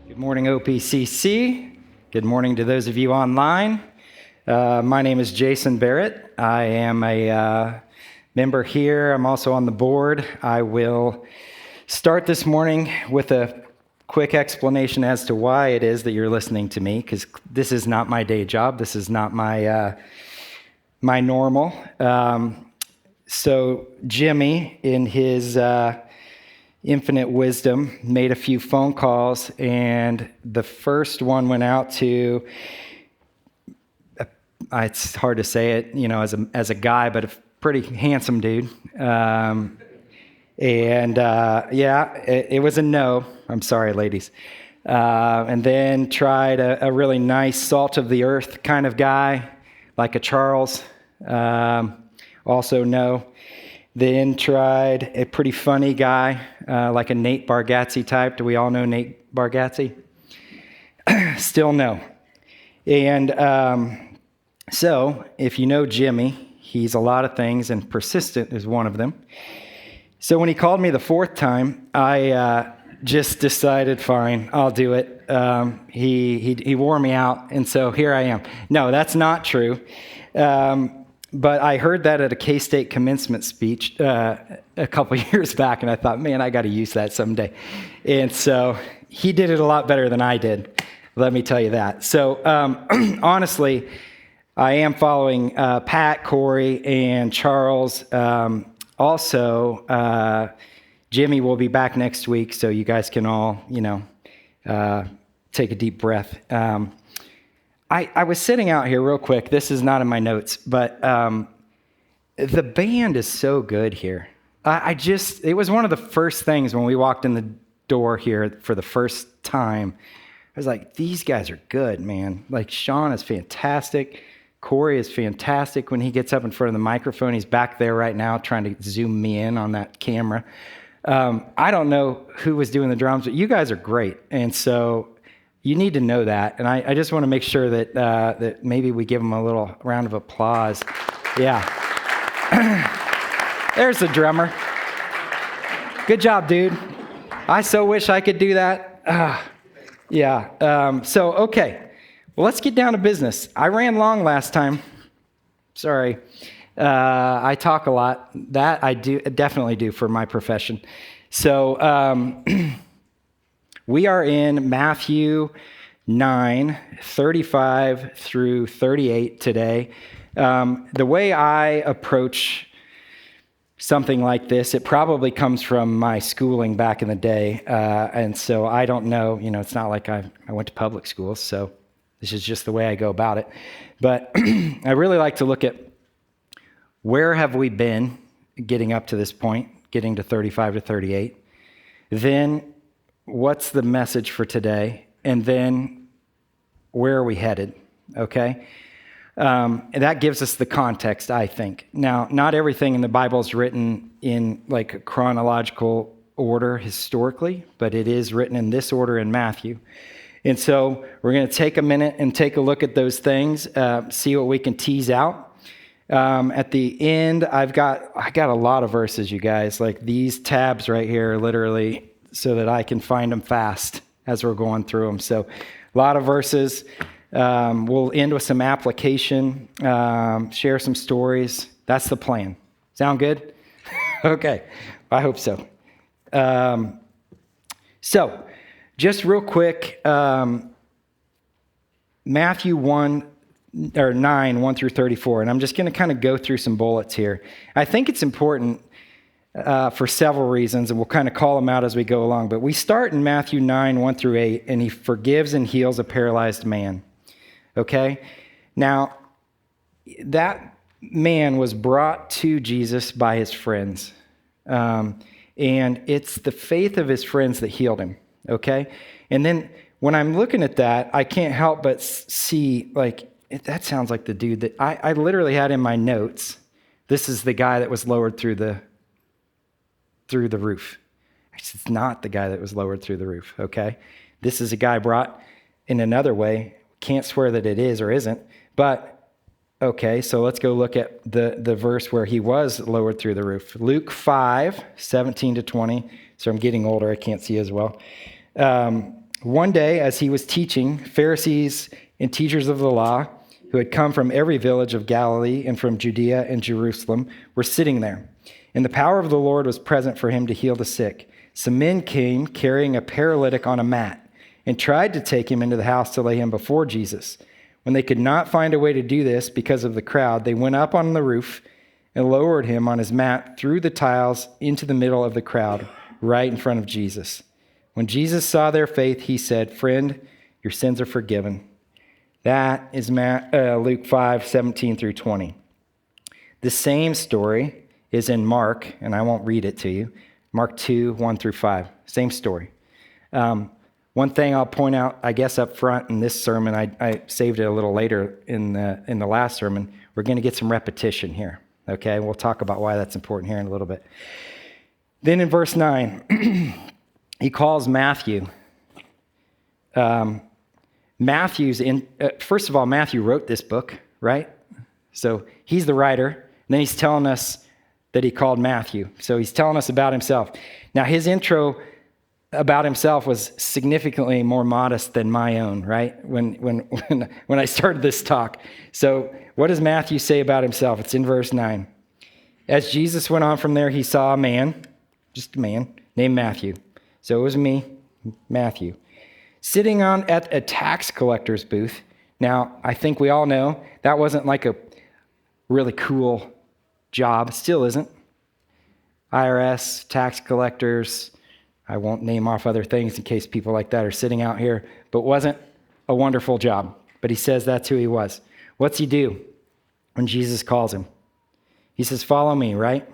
Good morning, OPCC. Good morning to those of you online. My name is Jason Barrett. I am a member here. I'm also on the board. I will start this morning with a quick explanation as to why it is that you're listening to me, because this is not my day job. This is not my normal. So Jimmy, in his infinite wisdom, made a few phone calls, and the first one went out to, it's hard to say it, as a guy, but a pretty handsome dude. It was a no. I'm sorry, ladies. And then tried a really nice salt of the earth kind of guy, like a Charles. Also no. Then tried a pretty funny guy, like a Nate Bargatze type. Do we all know Nate Bargatze? Still no. And so if you know Jimmy, he's a lot of things, and persistent is one of them. So when he called me the fourth time, I just decided, fine, I'll do it. He wore me out, and so here I am. No, that's not true. But I heard that at a K-State commencement speech a couple years back, and I thought, man, I got to use that someday. And so he did it a lot better than I did, let me tell you that. So honestly, I am following Pat, Corey, and Charles. Also, Jimmy will be back next week, so you guys can all, take a deep breath. I was sitting out here real quick. This is not in my notes, but the band is so good here. It was one of the first things when we walked in the door here for the first time. I was like, these guys are good, man. Like, Sean is fantastic. Corey is fantastic when he gets up in front of the microphone. He's back there right now trying to zoom me in on that camera. I don't know who was doing the drums, but you guys are great. And so you need to know that, and I just want to make sure that maybe we give them a little round of applause. Yeah. There's the drummer. Good job, dude. I so wish I could do that. Okay. Well, let's get down to business. I ran long last time. Sorry. I talk a lot. That I definitely do for my profession. So, we are in Matthew 9, 35 through 38 today. The way I approach something like this, it probably comes from my schooling back in the day. And so I don't know, it's not like I went to public school, so this is just the way I go about it. But I really like to look at where have we been getting up to this point, getting to 35 to 38. Then what's the message for today? And then where are we headed? Okay? And that gives us the context, I think. Now, not everything in the Bible is written in like a chronological order historically, but it is written in this order in Matthew. And so we're going to take a minute and take a look at those things, see what we can tease out. At the end, I got a lot of verses, you guys. Like these tabs right here are literally so that I can find them fast as we're going through them. So a lot of verses. We'll end with some application, share some stories. That's the plan. Sound good? Okay, I hope so. So just real quick, Matthew 9, 1 through 34, and I'm just going to kind of go through some bullets here. I think it's important for several reasons, and we'll kind of call them out as we go along. But we start in Matthew 9, 1 through 8, and he forgives and heals a paralyzed man. Okay? Now, that man was brought to Jesus by his friends. And it's the faith of his friends that healed him. Okay? And then when I'm looking at that, I can't help but see, like, that sounds like the dude that I literally had in my notes. This is the guy that was lowered through the roof. It's not the guy that was lowered through the roof, okay? This is a guy brought in another way. Can't swear that it is or isn't, but okay, so let's go look at the verse where he was lowered through the roof. Luke 5, 17 to 20. So I'm getting older, I can't see as well. One day, as he was teaching, Pharisees and teachers of the law, who had come from every village of Galilee and from Judea and Jerusalem, were sitting there. And the power of the Lord was present for him to heal the sick. Some men came carrying a paralytic on a mat and tried to take him into the house to lay him before Jesus. When they could not find a way to do this because of the crowd, they went up on the roof and lowered him on his mat through the tiles into the middle of the crowd, right in front of Jesus. When Jesus saw their faith, he said, "Friend, your sins are forgiven." That is Luke 5:17 through 20. The same story is in Mark, and I won't read it to you. Mark 2:1 through 5. Same story. One thing I'll point out, I guess, up front in this sermon, I saved it a little later in the last sermon. We're going to get some repetition here. Okay, we'll talk about why that's important here in a little bit. Then in verse 9, he calls Matthew. First of all, Matthew wrote this book, right? So he's the writer. And then he's telling us that he called Matthew. So he's telling us about himself. Now, his intro about himself was significantly more modest than my own, right? When I started this talk. So what does Matthew say about himself? It's in verse 9. As Jesus went on from there, he saw a man, just a man, named Matthew. So it was me, Matthew, sitting at a tax collector's booth. Now, I think we all know that wasn't like a really cool job. Still isn't. IRS, tax collectors, I won't name off other things in case people like that are sitting out here, but wasn't a wonderful job. But he says that's who he was. What's he do when Jesus calls him? He says, "Follow me," right?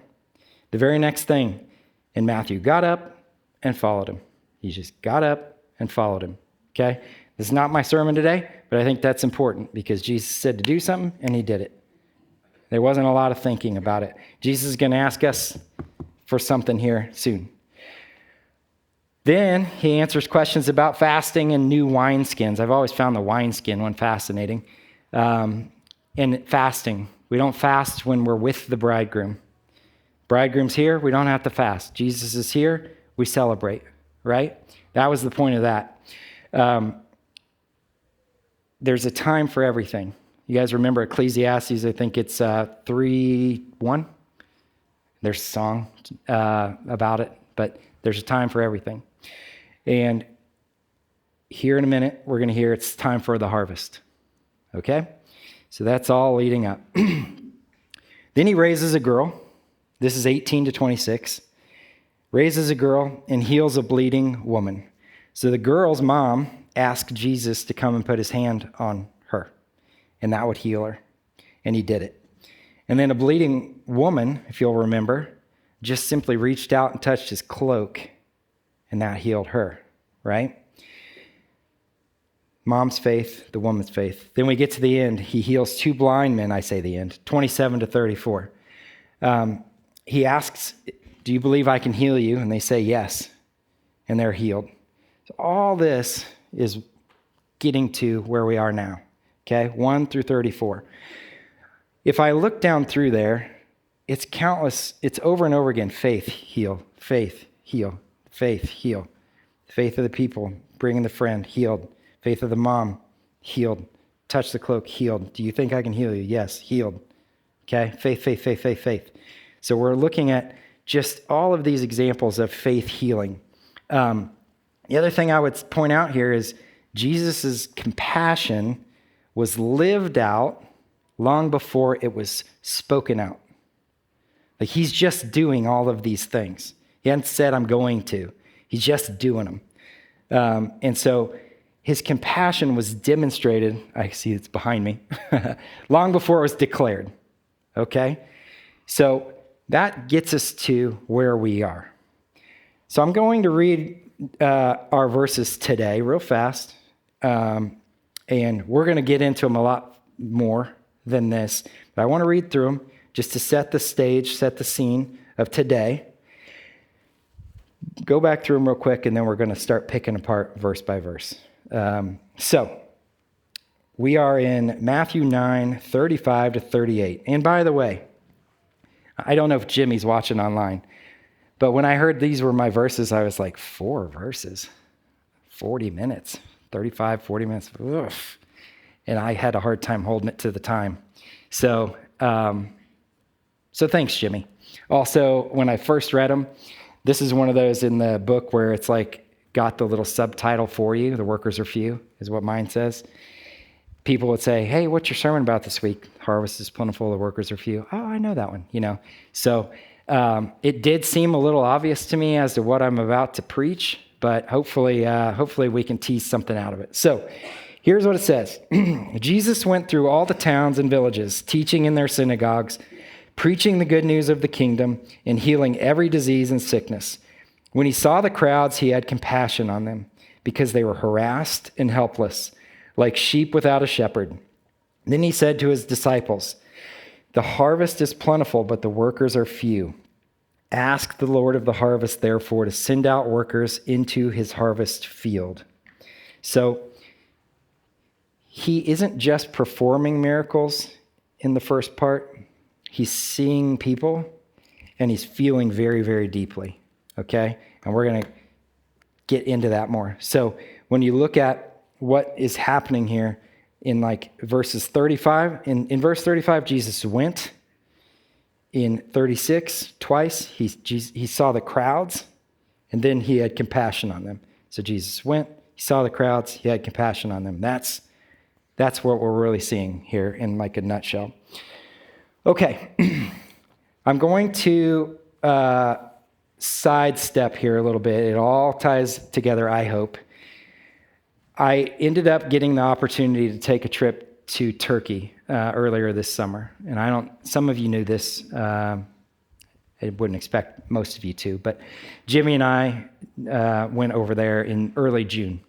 The very next thing, and Matthew got up and followed him. He just got up and followed him, okay? This is not my sermon today, but I think that's important because Jesus said to do something, and he did it. There wasn't a lot of thinking about it. Jesus is going to ask us for something here soon. Then he answers questions about fasting and new wineskins. I've always found the wineskin one fascinating. And fasting. We don't fast when we're with the bridegroom. Bridegroom's here, we don't have to fast. Jesus is here, we celebrate, right? That was the point of that. There's a time for everything. You guys remember Ecclesiastes, I think it's 3:1. There's a song about it, but there's a time for everything. And here in a minute, we're going to hear it's time for the harvest. Okay? So that's all leading up. Then he raises a girl. This is 18 to 26. Raises a girl and heals a bleeding woman. So the girl's mom asked Jesus to come and put his hand on her, and that would heal her. And he did it. And then a bleeding woman, if you'll remember, just simply reached out and touched his cloak, and that healed her, right? Mom's faith, the woman's faith. Then we get to the end. He heals two blind men, I say the end, 27 to 34. He asks, "Do you believe I can heal you?" And they say yes, and they're healed. So all this is getting to where we are now, okay? 1 through 34. If I look down through there, it's countless. It's over and over again. Faith, heal. Faith, heal. Faith, heal. Faith of the people, bringing the friend, healed. Faith of the mom, healed. Touch the cloak, healed. Do you think I can heal you? Yes, healed. Okay? Faith, faith, faith, faith, faith. So we're looking at just all of these examples of faith healing. The other thing I would point out here is Jesus' compassion was lived out long before it was spoken out. Like he's just doing all of these things. He hadn't said, "I'm going to." He's just doing them. And so his compassion was demonstrated, I see it's behind me, long before it was declared. Okay? So that gets us to where we are. So I'm going to read our verses today real fast. And we're going to get into them a lot more than this. But I want to read through them just to set the stage, set the scene of today. Go back through them real quick, and then we're going to start picking apart verse by verse. So we are in Matthew 9, 35 to 38. And by the way, I don't know if Jimmy's watching online, but when I heard these were my verses, I was like, 4 verses? 40 minutes, 35, 40 minutes. Ugh. And I had a hard time holding it to the time. So thanks, Jimmy. Also, when I first read them, this is one of those in the book where it's like got the little subtitle for you. The workers are few, is what mine says. People would say, hey, what's your sermon about this week? Harvest is plentiful, the workers are few. Oh, I know that one, So it did seem a little obvious to me as to what I'm about to preach, but hopefully we can tease something out of it. So here's what it says. Jesus went through all the towns and villages, teaching in their synagogues, preaching the good news of the kingdom, and healing every disease and sickness. When he saw the crowds, he had compassion on them because they were harassed and helpless, like sheep without a shepherd. Then he said to his disciples, the harvest is plentiful, but the workers are few. Ask the Lord of the harvest, therefore, to send out workers into his harvest field. So he isn't just performing miracles in the first part. He's seeing people, and he's feeling very, very deeply, okay? And we're going to get into that more. So when you look at what is happening here in like verses 35, in verse 35, Jesus went. In 36, twice, he saw the crowds, and then he had compassion on them. So Jesus went, he saw the crowds, he had compassion on them. That's what we're really seeing here in like a nutshell. Okay, I'm going to sidestep here a little bit. It all ties together, I hope. I ended up getting the opportunity to take a trip to Turkey earlier this summer. And some of you knew this. I wouldn't expect most of you to, but Jimmy and I went over there in early June.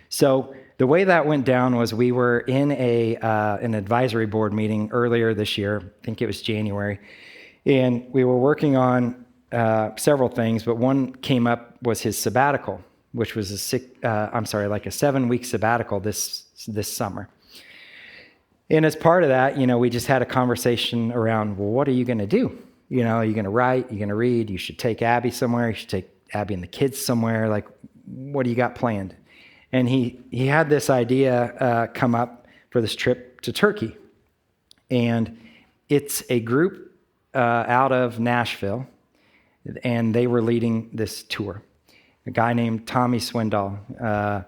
So the way that went down was we were in an advisory board meeting earlier this year. I think it was January. And we were working on several things, but one came up was his sabbatical, which was a 7-week sabbatical this summer. And as part of that, we just had a conversation around, well, what are you going to do? Are you going to write? Are you going to read? You should take Abby somewhere. You should take Abby and the kids somewhere. Like, what do you got planned? And he had this idea come up for this trip to Turkey. And it's a group out of Nashville, and they were leading this tour. A guy named Tommy Swindoll.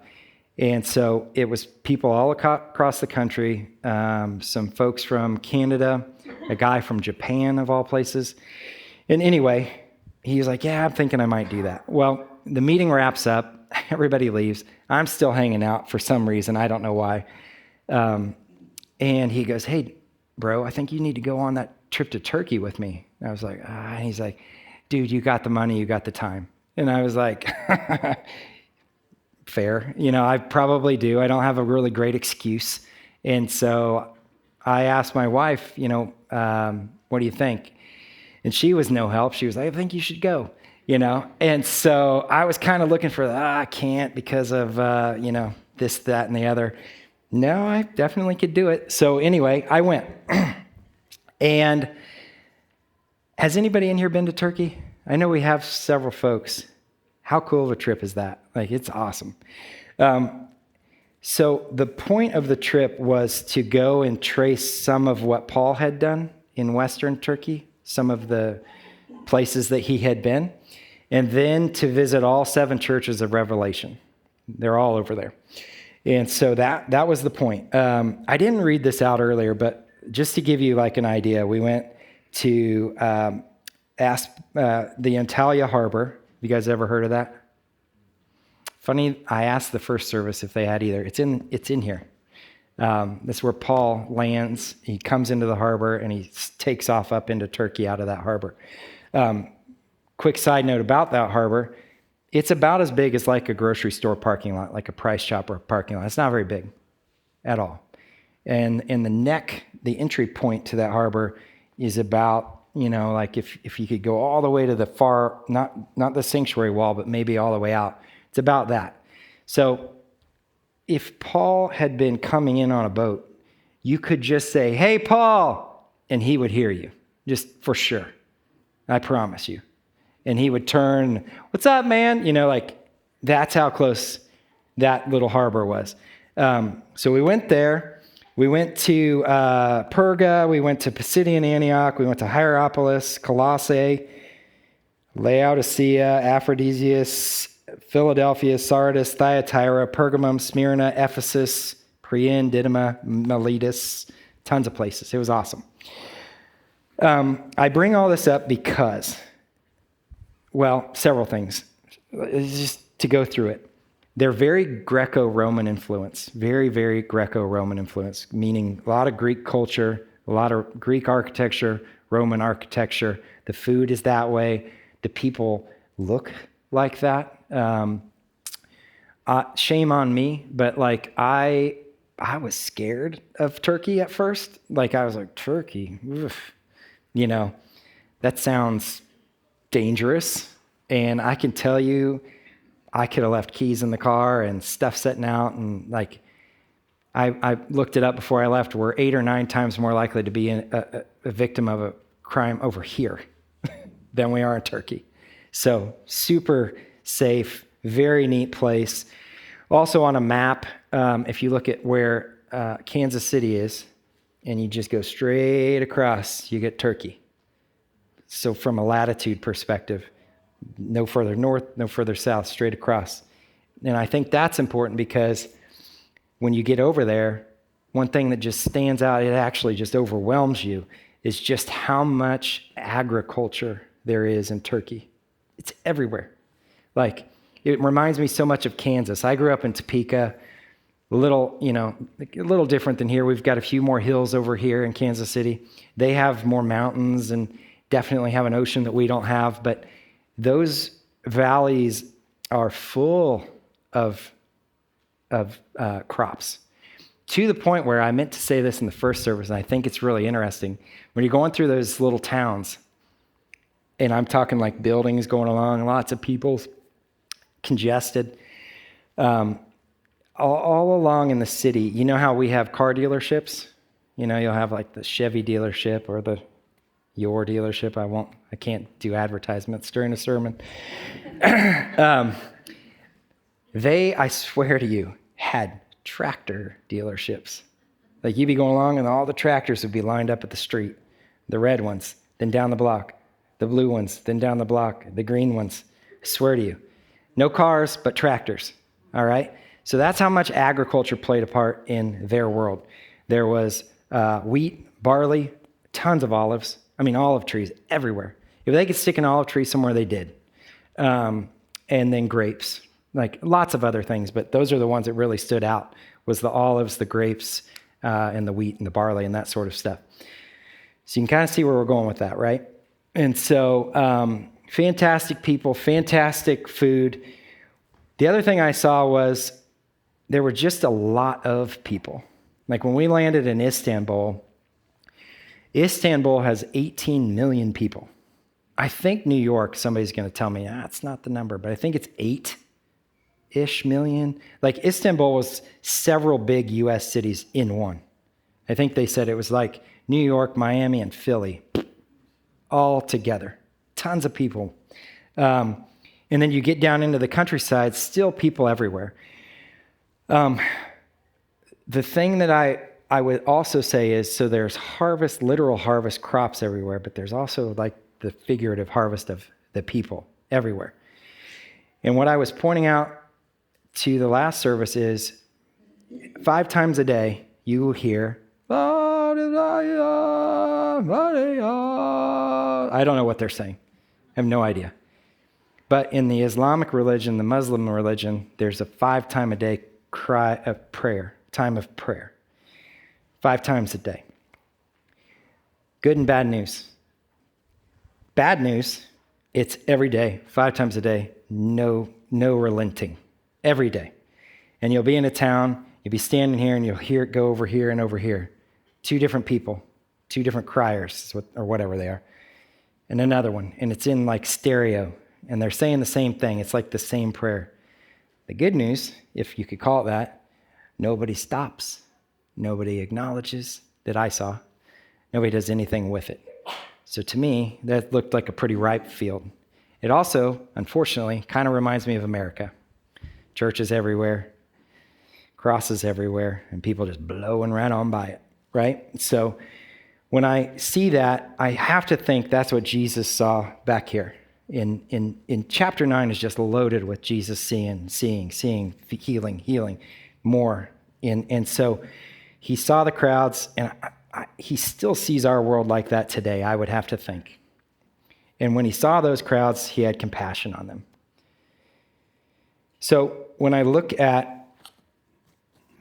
And so it was people all across the country, some folks from Canada, a guy from Japan, of all places. And anyway, he was like, yeah, I'm thinking I might do that. Well, the meeting wraps up. Everybody leaves. I'm still hanging out for some reason. I don't know why. And he goes, hey, bro, I think you need to go on that trip to Turkey with me. And I was like, and he's like, dude, you got the money, you got the time. And I was like, fair. I probably do. I don't have a really great excuse. And so I asked my wife, what do you think? And she was no help. She was like, I think you should go, And so I was kind of looking for, I can't because of, this, that, and the other. No, I definitely could do it. So anyway, I went. And has anybody in here been to Turkey? I know we have several folks. How cool of a trip is that? Like, it's awesome. So the point of the trip was to go and trace some of what Paul had done in Western Turkey, some of the places that he had been, and then to visit all 7 churches of Revelation. They're all over there. And so that was the point. I didn't read this out earlier, but just to give you like an idea, we went to ask the Antalya Harbor. You guys ever heard of that? Funny, I asked the first service if they had either. It's in here. That's where Paul lands. He comes into the harbor and he takes off up into Turkey out of that harbor. Quick side note about that harbor. It's about as big as like a grocery store parking lot, like a Price Chopper parking lot. It's not very big at all. And in the entry point to that harbor is about, like if you could go all the way to the far, not the sanctuary wall, but maybe all the way out. It's about that. So if Paul had been coming in on a boat, you could just say, hey, Paul, and he would hear you, just for sure. I promise you. And he would turn, what's up, man? Like that's how close that little harbor was. So we went there. We went to Perga. We went to Pisidian Antioch. We went to Hierapolis, Colossae, Laodicea, Aphrodisias, Philadelphia, Sardis, Thyatira, Pergamum, Smyrna, Ephesus, Priene, Didyma, Miletus, tons of places. It was awesome. I bring all this up because, well, several things. Just to go through it. They're very Greco-Roman influence, very, very Greco-Roman influence, meaning a lot of Greek culture, a lot of Greek architecture, Roman architecture. The food is that way. The people look like that. Shame on me, but like I was scared of Turkey at first. Like I was like, Turkey, oof. You know, that sounds dangerous. And I can tell you, I could have left keys in the car and stuff sitting out. And like, I looked it up before I left. We're 8 or 9 times more likely to be a victim of a crime over here than we are in Turkey. So super safe, very neat place. Also on a map, if you look at where Kansas City is, and you just go straight across, you get Turkey. So from a latitude perspective, no further north, no further south, straight across. And I think that's important because when you get over there, one thing that just stands out, it actually just overwhelms you, is just how much agriculture there is in Turkey. It's everywhere. Like, it reminds me so much of Kansas. I grew up in Topeka, a little different than here. We've got a few more hills over here in Kansas City. They have more mountains and definitely have an ocean that we don't have, but those valleys are full of crops, to the point where I meant to say this in the first service, and I think it's really interesting. When you're going through those little towns, and I'm talking like buildings going along, lots of people, congested, all along in the city, you know how we have car dealerships? You know, you'll have like the Chevy dealership or your dealership. I can't do advertisements during a sermon. They, I swear to you, had tractor dealerships. Like you'd be going along and all the tractors would be lined up at the street. The red ones, then down the block. The blue ones, then down the block. The green ones. I swear to you. No cars, but tractors. All right? So that's how much agriculture played a part in their world. There was wheat, barley, tons of olives. I mean, olive trees everywhere. If they could stick an olive tree somewhere, they did. And then grapes, like lots of other things, but those are the ones that really stood out, was the olives, the grapes, and the wheat and the barley and that sort of stuff. So you can kind of see where we're going with that, right? And so fantastic people, fantastic food. The other thing I saw was there were just a lot of people. Like when we landed in Istanbul has 18 million people. I think New York, somebody's going to tell me, it's not the number, but I think it's 8-ish million. Like Istanbul was several big U.S. cities in one. I think they said it was like New York, Miami, and Philly all together. Tons of people. And then you get down into the countryside, still people everywhere. The thing that I would also say is, so there's literal harvest crops everywhere, but there's also like the figurative harvest of the people everywhere. And what I was pointing out to the last service is 5 times a day you will hear, I don't know what they're saying. I have no idea. But in the Islamic religion, the Muslim religion, there's a 5 time a day cry of prayer, time of prayer. 5 times a day. Good and bad news. Bad news, it's every day, 5 times a day, no relenting, every day. And you'll be in a town, you'll be standing here and you'll hear it go over here and over here. 2 different people, 2 different criers, or whatever they are. And another one, and it's in like stereo, and they're saying the same thing. It's like the same prayer. The good news, if you could call it that, nobody stops. Nobody acknowledges that I saw. Nobody does anything with it. So to me, that looked like a pretty ripe field. It also, unfortunately, kind of reminds me of America. Churches everywhere, crosses everywhere, and people just blowing right on by it, right? So when I see that, I have to think that's what Jesus saw back here. In chapter 9 is just loaded with Jesus seeing, healing, more. And so he saw the crowds, and he still sees our world like that today, I would have to think. And when he saw those crowds, he had compassion on them. So when I look at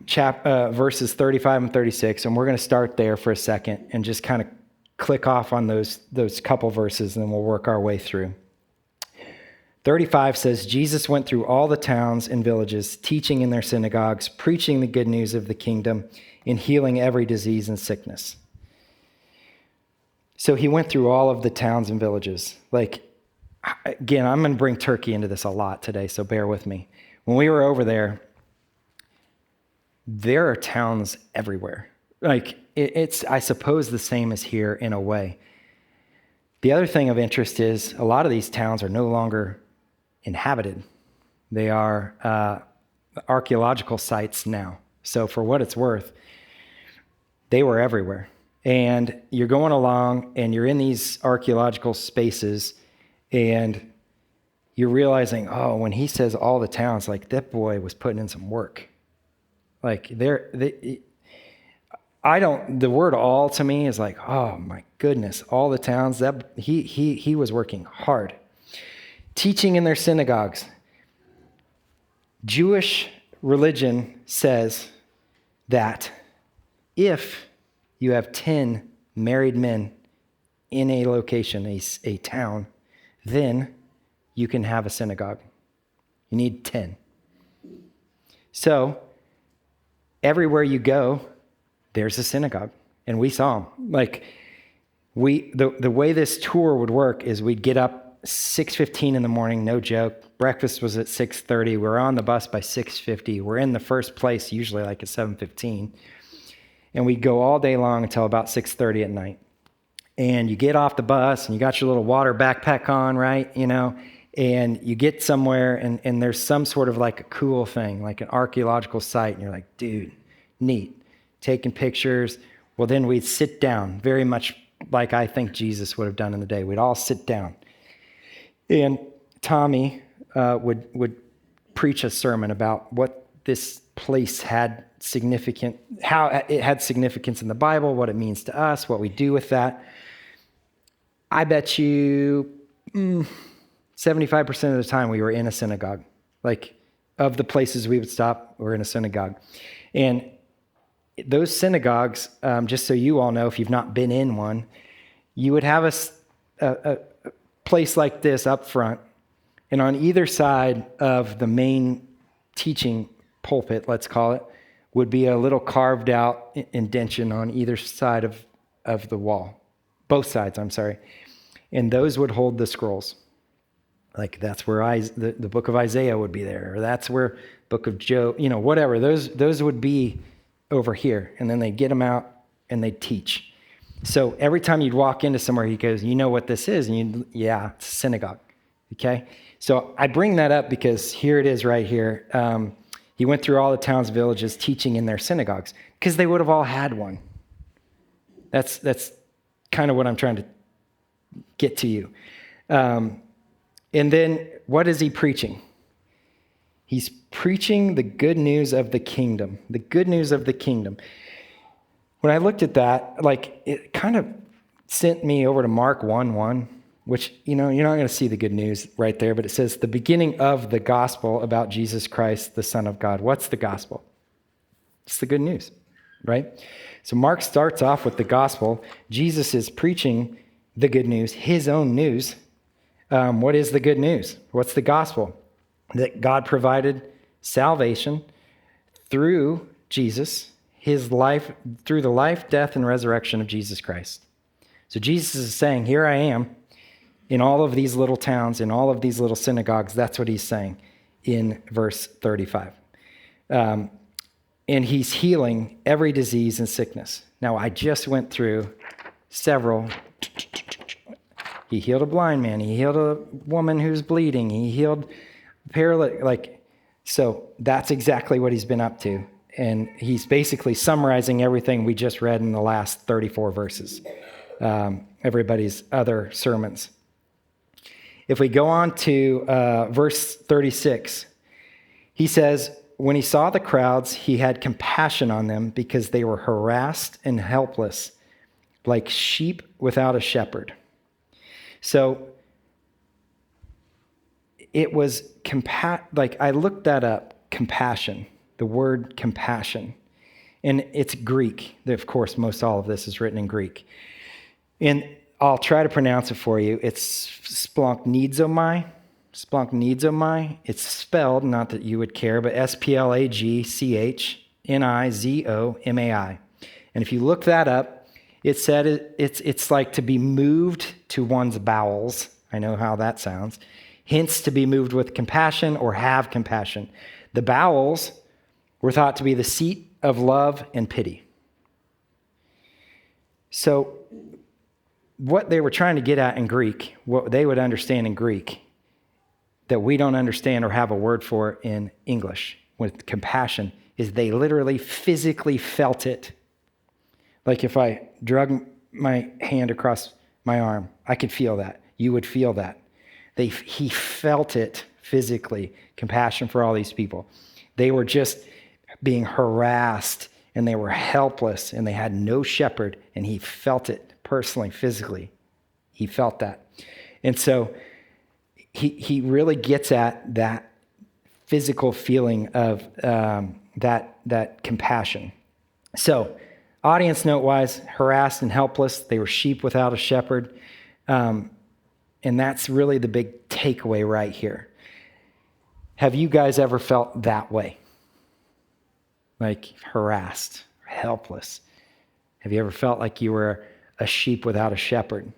verses 35 and 36, and we're going to start there for a second and just kind of click off on those couple verses, and then we'll work our way through. 35 says, Jesus went through all the towns and villages, teaching in their synagogues, preaching the good news of the kingdom, and healing every disease and sickness. So he went through all of the towns and villages. Like, again, I'm going to bring Turkey into this a lot today, so bear with me. When we were over there are towns everywhere. Like, it's, I suppose, the same as here in a way. The other thing of interest is a lot of these towns are no longer inhabited. They are archaeological sites now. So for what it's worth, they were everywhere. And you're going along and you're in these archaeological spaces and you're realizing, oh, when he says all the towns, like that boy was putting in some work. Like the word all to me is like, oh my goodness, all the towns, that he was working hard. Teaching in their synagogues. Jewish religion says that if you have 10 married men in a location, a town, then you can have a synagogue. You need 10. So everywhere you go, there's a synagogue. And we saw them. Like, the way this tour would work is we'd get up 6:15 in the morning, no joke. Breakfast was at 6:30. We're on the bus by 6:50. We're in the first place usually like at 7:15. And we'd go all day long until about 6:30 at night. And you get off the bus and you got your little water backpack on, right? You know, and you get somewhere and there's some sort of like a cool thing, like an archaeological site. And you're like, dude, neat. Taking pictures. Well, then we'd sit down, very much like I think Jesus would have done in the day. We'd all sit down. And Tommy would preach a sermon about what this place had how it had significance in the Bible, what it means to us, what we do with that. I bet you 75% of the time we were in a synagogue. Like, of the places we would stop, we're in a synagogue. And those synagogues, just so you all know, if you've not been in one, you would have a place like this up front, and on either side of the main teaching pulpit, let's call it, would be a little carved out indention on either side of the wall. Both sides, I'm sorry. And those would hold the scrolls. Like, that's where the book of Isaiah would be there, or that's where book of Job, whatever. Those would be over here, and then they'd get them out and they'd teach. So every time you'd walk into somewhere, he goes, you know what this is? And yeah, it's a synagogue, okay? So I bring that up because here it is right here. He went through all the towns, villages, teaching in their synagogues, because they would have all had one. That's kind of what I'm trying to get to you. And then what is he preaching? He's preaching the good news of the kingdom, the good news of the kingdom. When I looked at that, like, it kind of sent me over to Mark 1:1, which, you're not going to see the good news right there, but it says the beginning of the gospel about Jesus Christ, the Son of God. What's the gospel? It's the good news, right? So Mark starts off with the gospel. Jesus is preaching the good news, his own news. What is the good news? What's the gospel? That God provided salvation through Jesus, his life, through the life, death, and resurrection of Jesus Christ. So Jesus is saying, here I am in all of these little towns, in all of these little synagogues. That's what he's saying in verse 35. And he's healing every disease and sickness. Now, I just went through several. He healed a blind man. He healed a woman who's bleeding. He healed a paralytic. So that's exactly what he's been up to. And he's basically summarizing everything we just read in the last 34 verses, everybody's other sermons. If we go on to verse 36, he says, when he saw the crowds, he had compassion on them because they were harassed and helpless, like sheep without a shepherd. So it was like I looked that up, compassion, the word compassion. And it's Greek. Of course, most all of this is written in Greek. And I'll try to pronounce it for you. It's splanchnizomai. Splanchnizomai. It's spelled, not that you would care, but splanchnizomai. And if you look that up, it said it's like to be moved to one's bowels. I know how that sounds. Hence, to be moved with compassion or have compassion. The bowels were thought to be the seat of love and pity. So what they were trying to get at in Greek, what they would understand in Greek, that we don't understand or have a word for in English with compassion, is they literally physically felt it. Like if I drug my hand across my arm, I could feel that. You would feel that. He felt it physically, compassion for all these people. They were just being harassed and they were helpless and they had no shepherd, and he felt it personally, physically. He felt that. And so he really gets at that physical feeling of that compassion. So audience note-wise, harassed and helpless. They were sheep without a shepherd. And that's really the big takeaway right here. Have you guys ever felt that way? Like harassed, helpless? Have you ever felt like you were a sheep without a shepherd?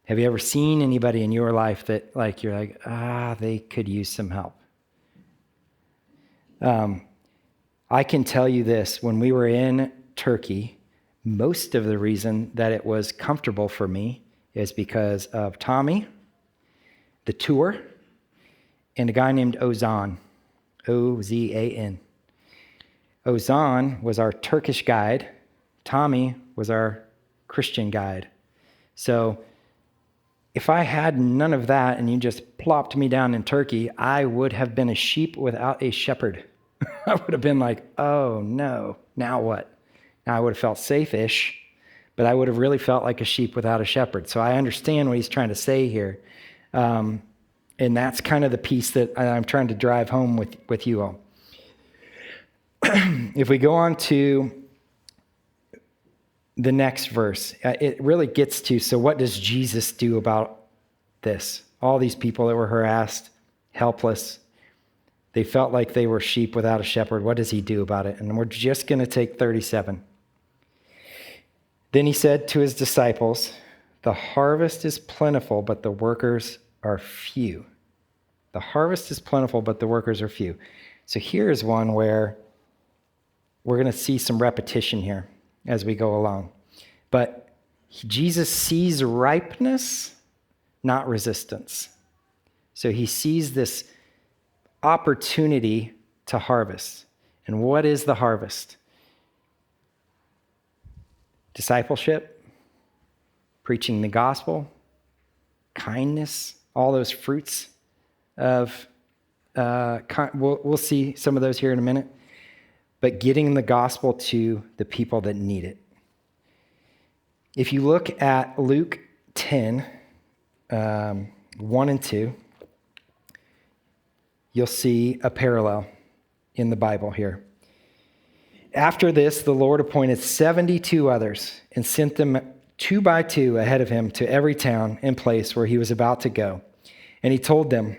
Have you ever seen anybody in your life that you're like, they could use some help? I can tell you this, when we were in Turkey, most of the reason that it was comfortable for me is because of Tommy, the tour, and a guy named Ozan, Ozan. Ozan was our Turkish guide. Tommy was our Christian guide. So if I had none of that and you just plopped me down in Turkey, I would have been a sheep without a shepherd. I would have been like, oh no, now what? Now I would have felt safe-ish, but I would have really felt like a sheep without a shepherd. So I understand what he's trying to say here. And that's kind of the piece that I'm trying to drive home with you all. If we go on to the next verse, it really gets to, so what does Jesus do about this? All these people that were harassed, helpless, they felt like they were sheep without a shepherd. What does he do about it? And we're just going to take 37. Then he said to his disciples, the harvest is plentiful, but the workers are few. The harvest is plentiful, but the workers are few. So here's one where we're going to see some repetition here as we go along. But Jesus sees ripeness, not resistance. So he sees this opportunity to harvest. And what is the harvest? Discipleship, preaching the gospel, kindness, all those fruits of, we'll see some of those here in a minute, but getting the gospel to the people that need it. If you look at Luke 10, 1 and 2, you'll see a parallel in the Bible here. After this, the Lord appointed 72 others and sent them 2 by 2 ahead of him to every town and place where he was about to go. And he told them,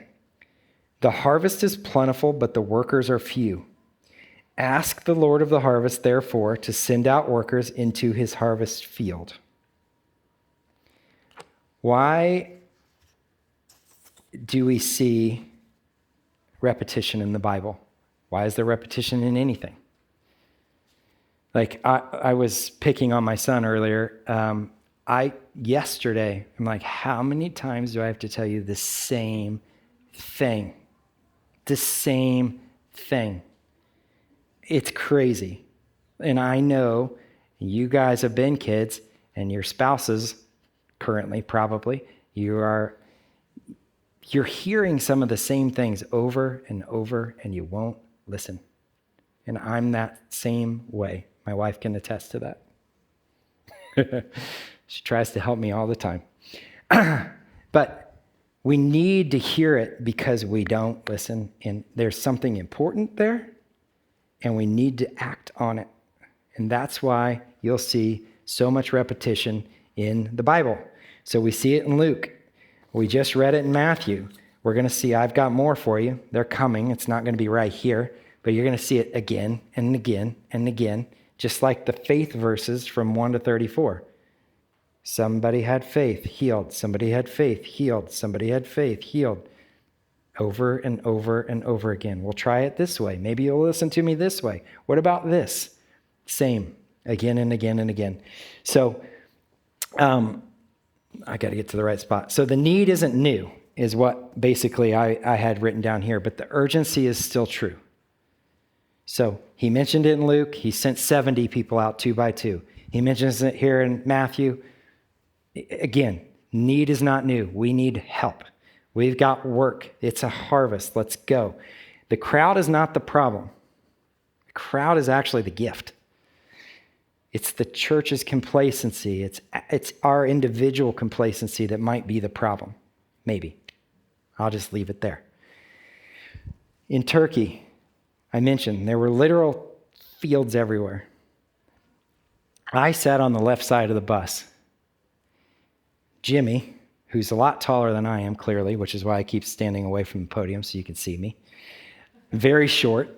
the harvest is plentiful, but the workers are few. Ask the Lord of the harvest, therefore, to send out workers into his harvest field. Why do we see repetition in the Bible? Why is there repetition in anything? Like I was picking on my son earlier. Yesterday, I'm like, how many times do I have to tell you the same thing? The same thing. It's crazy. And I know you guys have been kids, and your spouses currently probably, you're hearing some of the same things over and over, and you won't listen. And I'm that same way. My wife can attest to that. She tries to help me all the time. But we need to hear it because we don't listen, and there's something important there, and we need to act on it. And that's why you'll see so much repetition in the Bible. So we see it in Luke. We just read it in Matthew. We're going to see, I've got more for you. They're coming. It's not going to be right here, but you're going to see it again and again and again, just like the faith verses from 1 to 34. Somebody had faith, healed. Somebody had faith, healed. Somebody had faith, healed. Over and over and over again. We'll try it this way. Maybe you'll listen to me this way. What about this? Same, again and again and again. So, I got to get to the right spot. So the need isn't new, is what basically I had written down here, but the urgency is still true. So he mentioned it in Luke. He sent 70 people out 2 by 2. He mentions it here in Matthew. Again, need is not new. We need help. We've got work. It's a harvest. Let's go. The crowd is not the problem. The crowd is actually the gift. It's the church's complacency. It's our individual complacency that might be the problem. Maybe. I'll just leave it there. In Turkey, I mentioned there were literal fields everywhere. I sat on the left side of the bus. Jimmy, who's a lot taller than I am, clearly, which is why I keep standing away from the podium so you can see me. Very short.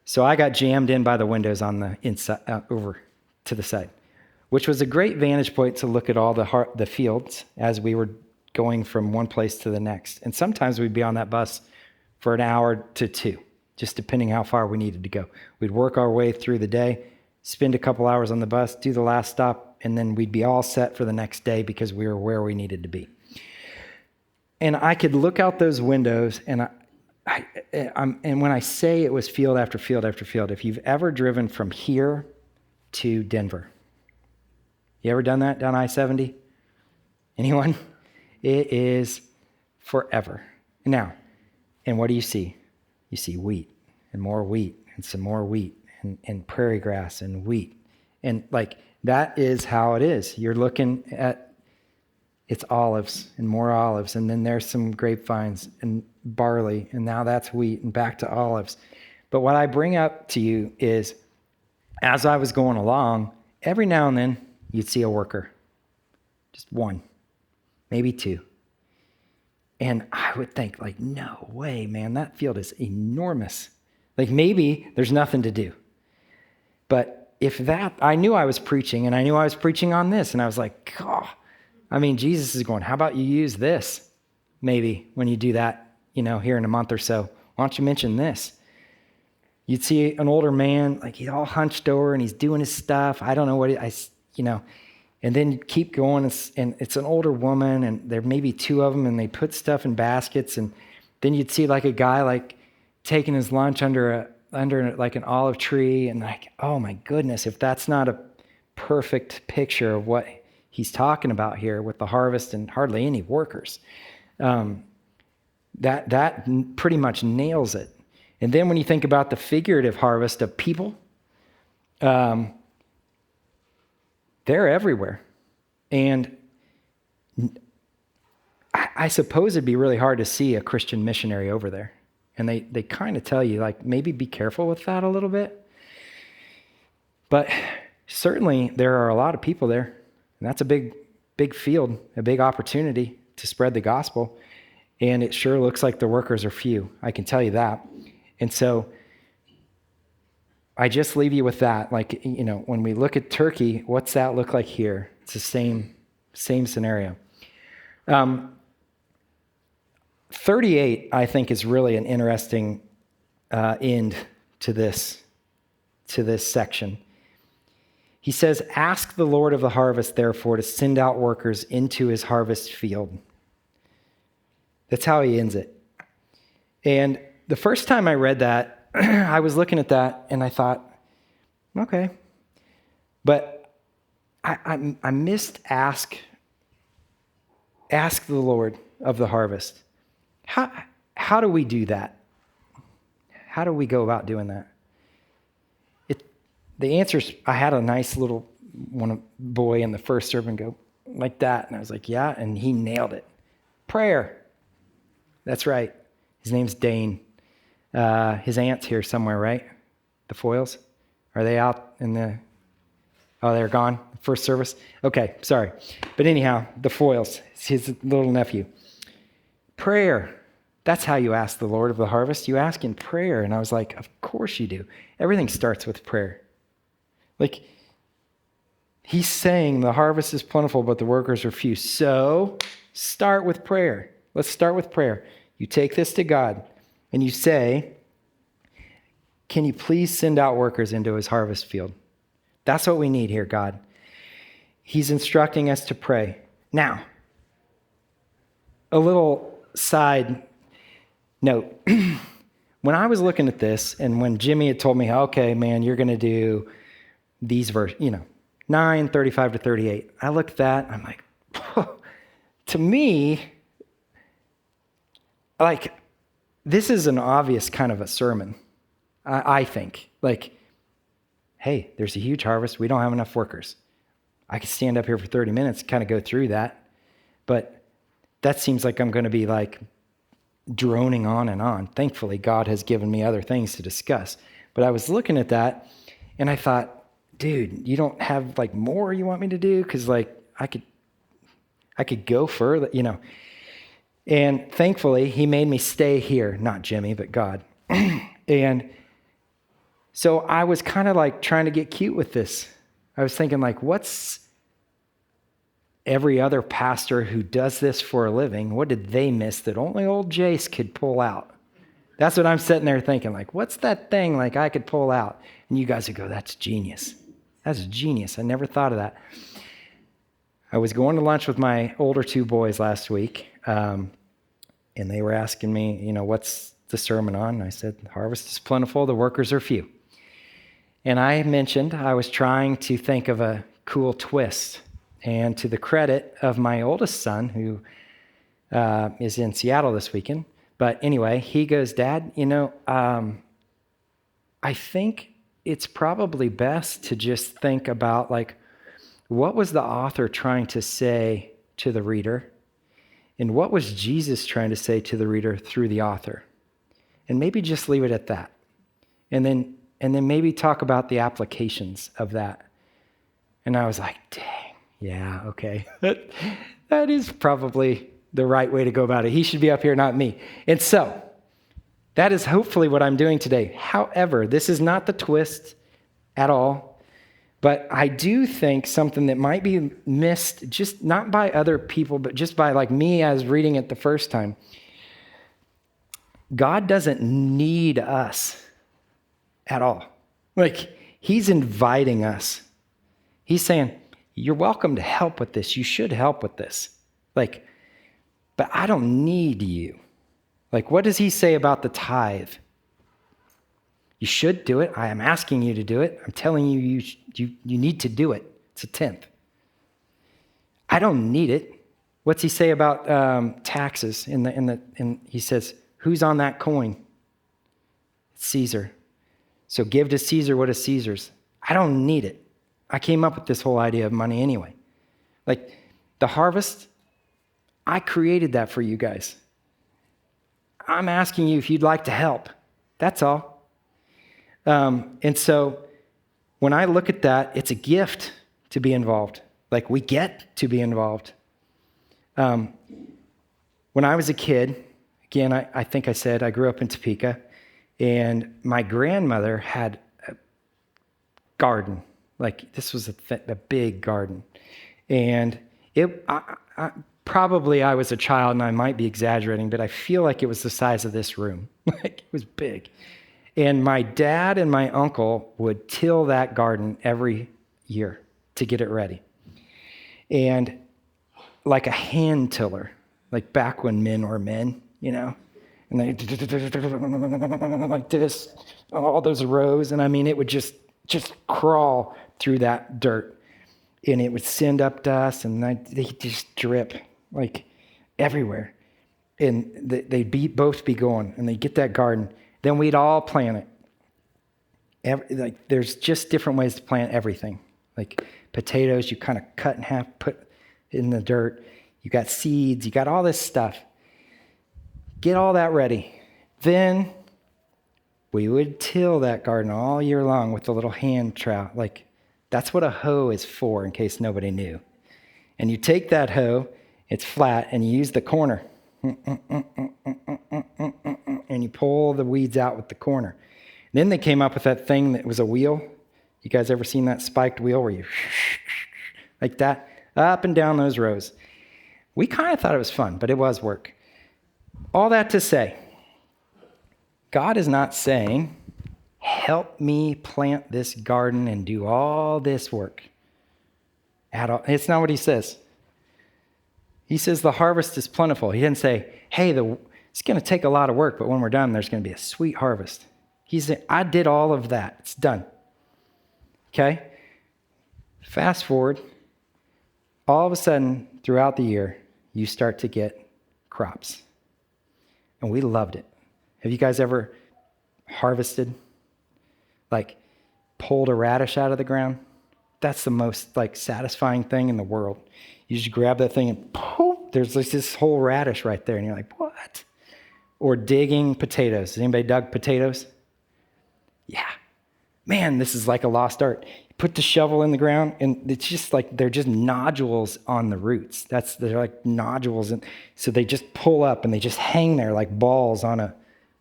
So I got jammed in by the windows on the inside, over to the side, which was a great vantage point to look at all the fields as we were going from one place to the next. And sometimes we'd be on that bus for an hour to 2, just depending how far we needed to go. We'd work our way through the day, spend a couple hours on the bus, do the last stop, and then we'd be all set for the next day because we were where we needed to be. And I could look out those windows, and and when I say it was field after field after field, if you've ever driven from here to Denver, you ever done that down I-70? Anyone? It is forever. Now, and what do you see? You see wheat and more wheat and some more wheat and prairie grass and wheat. And like, that is how it is. You're looking at, it's olives and more olives, and then there's some grapevines and barley, and now that's wheat and back to olives. But what I bring up to you is, as I was going along, every now and then you'd see a worker, just one, maybe 2. And I would think, like, no way, man, that field is enormous. Like, maybe there's nothing to do. But if that, I knew I was preaching, and I knew I was preaching on this, and I was like, oh, I mean, Jesus is going, how about you use this? Maybe when you do that, here in a month or so, why don't you mention this? You'd see an older man, like he's all hunched over and he's doing his stuff. I don't know what and then you keep going, and it's an older woman, and there may be 2 of them, and they put stuff in baskets, and then you'd see like a guy like taking his lunch under like an olive tree, and like, oh my goodness, if that's not a perfect picture of what he's talking about here with the harvest and hardly any workers. That pretty much nails it. And then when you think about the figurative harvest of people, they're everywhere. And I suppose it'd be really hard to see a Christian missionary over there. And they kind of tell you, like, maybe be careful with that a little bit. But certainly there are a lot of people there. And that's a big field, a big opportunity to spread the gospel. And it sure looks like the workers are few. I can tell you that. And so I just leave you with that. Like, when we look at Turkey, what's that look like here? It's the same scenario. 38, I think, is really an interesting end to this section. He says, ask the Lord of the harvest, therefore, to send out workers into his harvest field. That's how he ends it. And the first time I read that, I was looking at that and I thought, okay. But I missed ask the Lord of the harvest. How do we do that? How do we go about doing that? The answer's, I had a nice little boy in the first sermon go like that. And I was like, yeah. And he nailed it. Prayer. That's right. His name's Dane. His aunt's here somewhere, right? The Foyles? Are they out in the... Oh, they're gone? First service? Okay, sorry. But anyhow, the Foyles, his little nephew. Prayer. That's how you ask the Lord of the harvest. You ask in prayer. And I was like, of course you do. Everything starts with prayer. Like, he's saying the harvest is plentiful, but the workers are few. So start with prayer. Let's start with prayer. You take this to God and you say, can you please send out workers into his harvest field? That's what we need here, God. He's instructing us to pray. Now, a little side note. When I was looking at this and when Jimmy had told me, okay, man, you're going to do these verses, 9, 35 to 38. I looked at that, I'm like, to me, like, this is an obvious kind of a sermon, I think. Like, hey, there's a huge harvest. We don't have enough workers. I could stand up here for 30 minutes, kind of go through that. But that seems like I'm going to be like droning on and on. Thankfully, God has given me other things to discuss. But I was looking at that and I thought, dude, you don't have like more you want me to do? Because like I could go further, And thankfully, he made me stay here. Not Jimmy, but God. And so I was kind of like trying to get cute with this. I was thinking like, what's every other pastor who does this for a living, what did they miss that only old Jace could pull out? That's what I'm sitting there thinking, like, what's that thing like I could pull out? And you guys would go, that's genius. That's genius. I never thought of that. I was going to lunch with my older two boys last week, and they were asking me, what's the sermon on? And I said, the harvest is plentiful, the workers are few. And I mentioned I was trying to think of a cool twist. And to the credit of my oldest son, who is in Seattle this weekend, but anyway, he goes, Dad, I think it's probably best to just think about like, what was the author trying to say to the reader? And what was Jesus trying to say to the reader through the author? And maybe just leave it at that. And then maybe talk about the applications of that. And I was like, dang, yeah, okay. That is probably the right way to go about it. He should be up here, not me. And so, that is hopefully what I'm doing today. However, this is not the twist at all, but I do think something that might be missed, just not by other people, but just by like me as reading it the first time. God doesn't need us at all. Like, he's inviting us. He's saying, you're welcome to help with this. You should help with this. Like, but I don't need you. Like, what does he say about the tithe? You should do it. I am asking you to do it. I'm telling you, you need to do it. It's a tenth. I don't need it. What's he say about taxes? He says, who's on that coin? It's Caesar. So give to Caesar what is Caesar's. I don't need it. I came up with this whole idea of money anyway. Like the harvest, I created that for you guys. I'm asking you if you'd like to help. That's all. And so when I look at that, it's a gift to be involved. Like we get to be involved. When I was a kid, again, I think I said I grew up in Topeka, and my grandmother had a garden. Like this was a big garden. And probably I was a child and I might be exaggerating, but I feel like it was the size of this room. Like it was big. And my dad and my uncle would till that garden every year to get it ready. And like a hand tiller, like back when men were men, and they like this, all those rows. And I mean, it would just crawl through that dirt, and it would send up dust, and they just drip like everywhere. And they'd both be going, and they'd get that garden. Then we'd all plant it. There's just different ways to plant everything. Like potatoes, you kind of cut in half, put in the dirt. You got seeds, you got all this stuff. Get all that ready. Then we would till that garden all year long with the little hand trowel. Like, that's what a hoe is for, in case nobody knew. And you take that hoe, it's flat, and you use the corner. And you pull the weeds out with the corner. Then they came up with that thing that was a wheel. You guys ever seen that spiked wheel where you like that, up and down those rows? We kind of thought it was fun, but it was work. All that to say, God is not saying, help me plant this garden and do all this work. It's not what he says. He says the harvest is plentiful. He didn't say, hey, it's going to take a lot of work, but when we're done, there's going to be a sweet harvest. He said, I did all of that. It's done. Okay? Fast forward. All of a sudden, throughout the year, you start to get crops. And we loved it. Have you guys ever harvested? Like, pulled a radish out of the ground? That's the most, satisfying thing in the world. You just grab that thing and poof, there's this whole radish right there. And you're like, what? Or digging potatoes. Has anybody dug potatoes? Yeah. Man, this is like a lost art. You put the shovel in the ground, and it's just they're just nodules on the roots. They're like nodules. And so they just pull up, and they just hang there like balls on a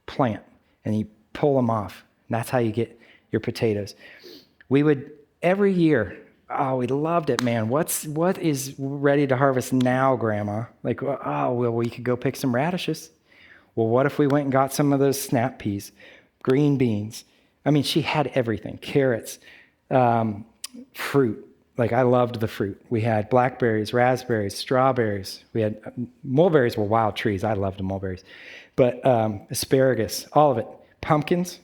plant. And you pull them off. And that's how you get your potatoes. We would, every year, we loved it, man. What is ready to harvest now, Grandma? We could go pick some radishes. Well, what if we went and got some of those snap peas, green beans? I mean, she had everything, carrots, fruit. I loved the fruit. We had blackberries, raspberries, strawberries. We had mulberries were wild trees. I loved the mulberries. But asparagus, all of it. Pumpkins.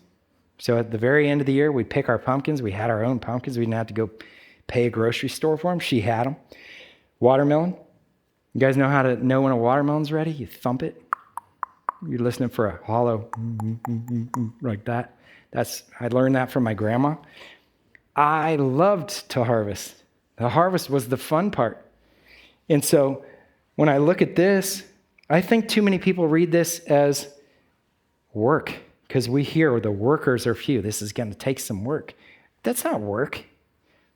So at the very end of the year, we'd pick our pumpkins. We had our own pumpkins. We didn't have to go pay a grocery store for them. She had them. Watermelon. You guys know how to know when a watermelon's ready? You thump it. You're listening for a hollow like that. I learned that from my grandma. I loved to harvest. The harvest was the fun part. And so when I look at this, I think too many people read this as work, because we hear the workers are few. This is going to take some work. That's not work.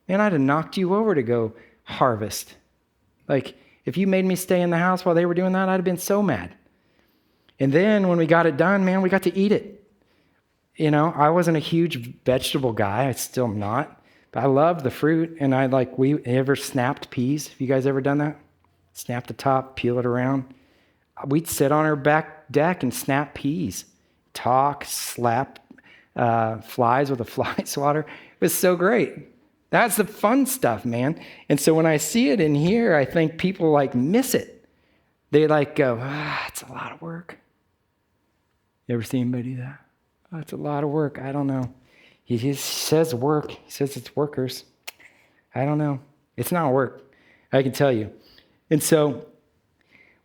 Man, I'd have knocked you over to go harvest. If you made me stay in the house while they were doing that, I'd have been so mad. And then when we got it done, man, we got to eat it. I wasn't a huge vegetable guy. I still am not. But I loved the fruit. And we ever snapped peas? Have you guys ever done that? Snap the top, peel it around. We'd sit on our back deck and snap peas. Talk, slap flies with a fly swatter. It was so great. That's the fun stuff, man. And so when I see it in here, I think people miss it. They go, it's a lot of work. You ever see anybody do that? Oh, it's a lot of work. I don't know. He just says work. He says it's workers. I don't know. It's not work. I can tell you. And so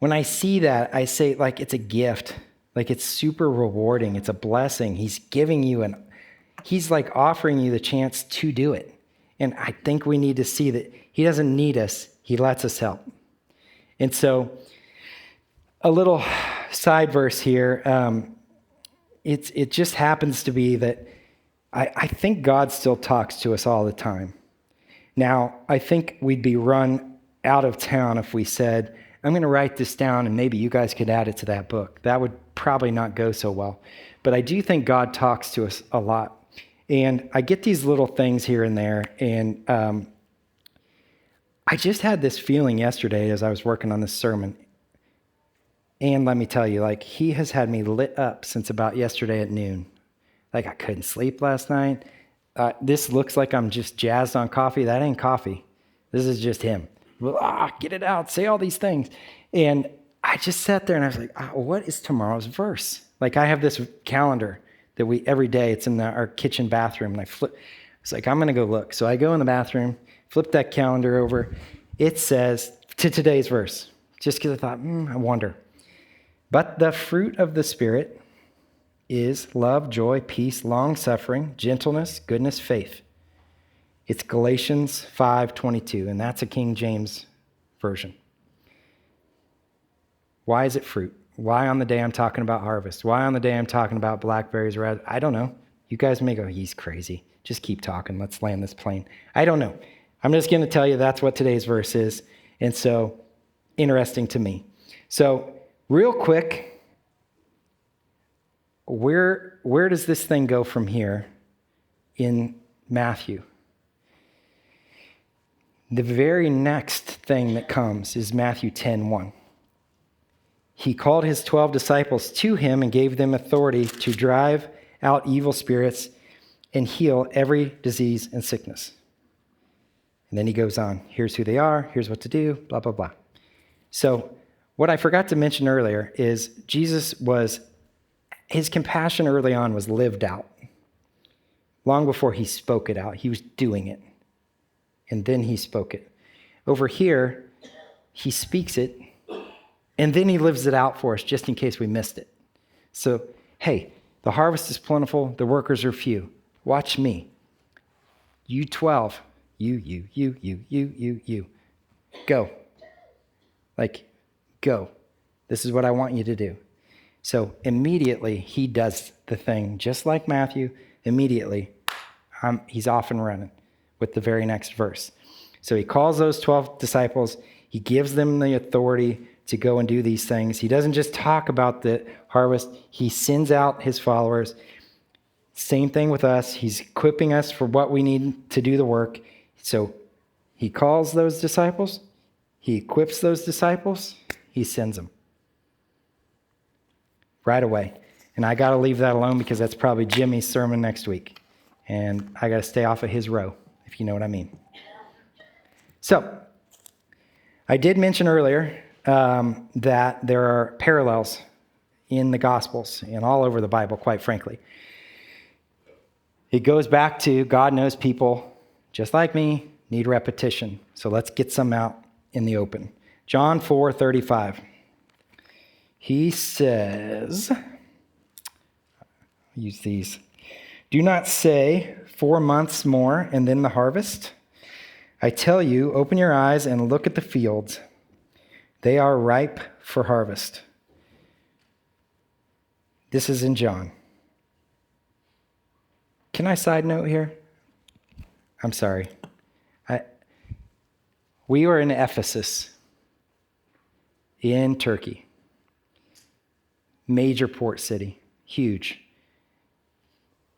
when I see that, I say it's a gift. It's super rewarding. It's a blessing. He's giving you he's offering you the chance to do it. And I think we need to see that he doesn't need us. He lets us help. And so a little side verse here. It just happens to be that I think God still talks to us all the time. Now, I think we'd be run out of town if we said, I'm going to write this down and maybe you guys could add it to that book. That would probably not go so well. But I do think God talks to us a lot. And I get these little things here and there. And I just had this feeling yesterday as I was working on this sermon. And let me tell you, he has had me lit up since about yesterday at noon. I couldn't sleep last night. This looks like I'm just jazzed on coffee. That ain't coffee. This is just him. Get it out. Say all these things. And I just sat there and I was like, what is tomorrow's verse? I have this calendar that we, every day, it's in our kitchen bathroom. And it's like, I'm going to go look. So I go in the bathroom, flip that calendar over. It says, to today's verse, just because I thought, I wonder. But the fruit of the Spirit is love, joy, peace, long-suffering, gentleness, goodness, faith. It's Galatians 5:22, and that's a King James version. Why is it fruit? Why on the day I'm talking about harvest? Why on the day I'm talking about blackberries? I don't know. You guys may go, he's crazy. Just keep talking. Let's land this plane. I don't know. I'm just going to tell you that's what today's verse is. And so, interesting to me. So, real quick, where does this thing go from here in Matthew? The very next thing that comes is Matthew 10:1. He called his 12 disciples to him and gave them authority to drive out evil spirits and heal every disease and sickness. And then he goes on. Here's who they are. Here's what to do. Blah, blah, blah. So what I forgot to mention earlier is his compassion early on was lived out. Long before he spoke it out, he was doing it. And then he spoke it. Over here, he speaks it, and then he lives it out for us just in case we missed it. So, hey, the harvest is plentiful, the workers are few. Watch me. You 12, you. Go. Go. This is what I want you to do. So immediately he does the thing, just like Matthew. Immediately, he's off and running with the very next verse. So he calls those 12 disciples. He gives them the authority to go and do these things. He doesn't just talk about the harvest. He sends out his followers. Same thing with us. He's equipping us for what we need to do the work. So he calls those disciples. He equips those disciples. He sends them. Right away. And I got to leave that alone because that's probably Jimmy's sermon next week. And I got to stay off of his row, if you know what I mean. So, I did mention earlier that there are parallels in the Gospels and all over the Bible, quite frankly. It goes back to God knows people, just like me, need repetition. So let's get some out in the open. John 4:35. He says, use these. Do not say 4 months more and then the harvest. I tell you, open your eyes and look at the fields. They are ripe for harvest. This is in John. Can I side note here? I'm sorry. We were in Ephesus, in Turkey. Major port city, huge.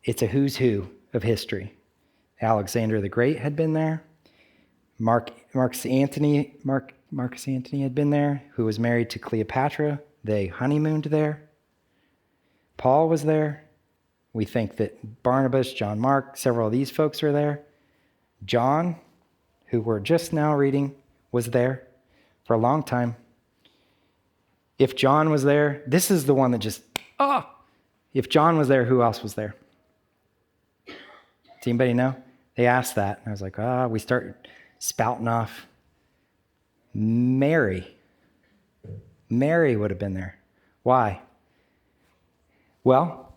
It's a who's who of history. Alexander the Great had been there. Marcus Antony had been there, who was married to Cleopatra. They honeymooned there. Paul was there. We think that Barnabas, John Mark, several of these folks were there. John, who we're just now reading, was there for a long time. If John was there, this is the one that just, if John was there, who else was there? Does anybody know? They asked that. And I was like, we start spouting off. Mary would have been there. Why? Well,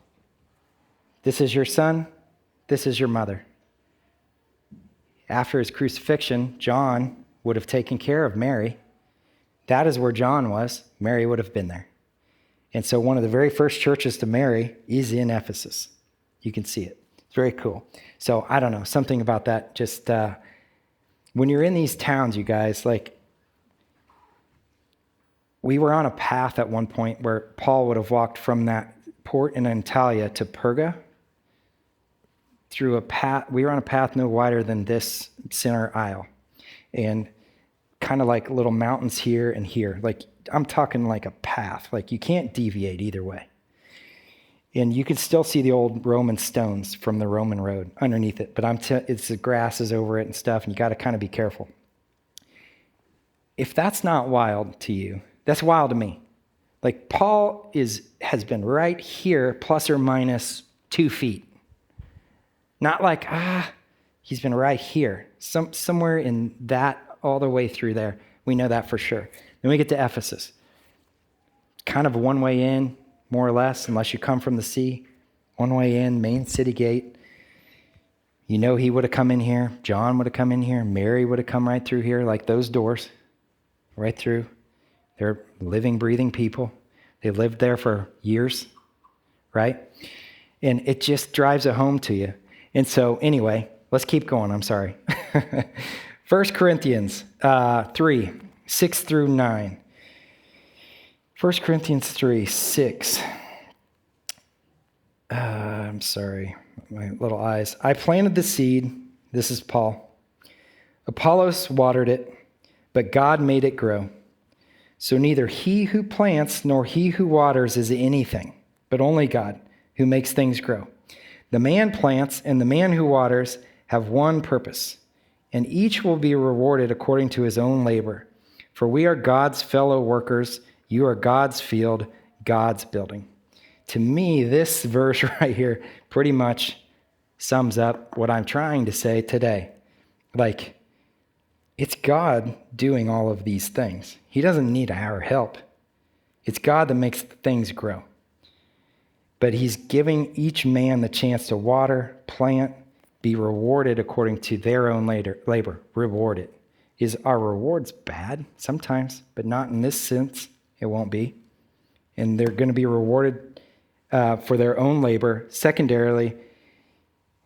this is your son, this is your mother. After his crucifixion, John would have taken care of Mary. That is where John was. Mary would have been there. And so one of the very first churches to Mary is in Ephesus. You can see it. It's very cool. So I don't know, something about that. Just when you're in these towns, you guys, we were on a path at one point where Paul would have walked from that port in Antalya to Perga through a path. We were on a path no wider than this center aisle, and kind of like little mountains here and here. I'm talking like a path. You can't deviate either way. And you can still see the old Roman stones from the Roman road underneath it. But it's the grass is over it and stuff, and you got to kind of be careful. If that's not wild to you, that's wild to me. Paul has been right here, plus or minus 2 feet. Not like, he's been right here. Somewhere in that, all the way through there. We know that for sure. Then we get to Ephesus. Kind of one way in, more or less, unless you come from the sea. One way in, main city gate. You know he would have come in here. John would have come in here. Mary would have come right through here, like those doors. Right through. They're living, breathing people. They lived there for years, right? And it just drives it home to you. And so anyway, let's keep going. I'm sorry. 1 Corinthians 3, 6 through 9. 1 Corinthians 3, 6. I'm sorry, my little eyes. I planted the seed. This is Paul. Apollos watered it, but God made it grow. So neither he who plants nor he who waters is anything, but only God who makes things grow. The man plants and the man who waters have one purpose, and each will be rewarded according to his own labor. For we are God's fellow workers. You are God's field, God's building. To me, this verse right here pretty much sums up what I'm trying to say today. Like, it's God doing all of these things. He doesn't need our help. It's God that makes things grow. But he's giving each man the chance to water, plant, be rewarded according to their own labor. Rewarded. Is our rewards bad? Sometimes, but not in this sense. It won't be. And they're going to be rewarded for their own labor. Secondarily,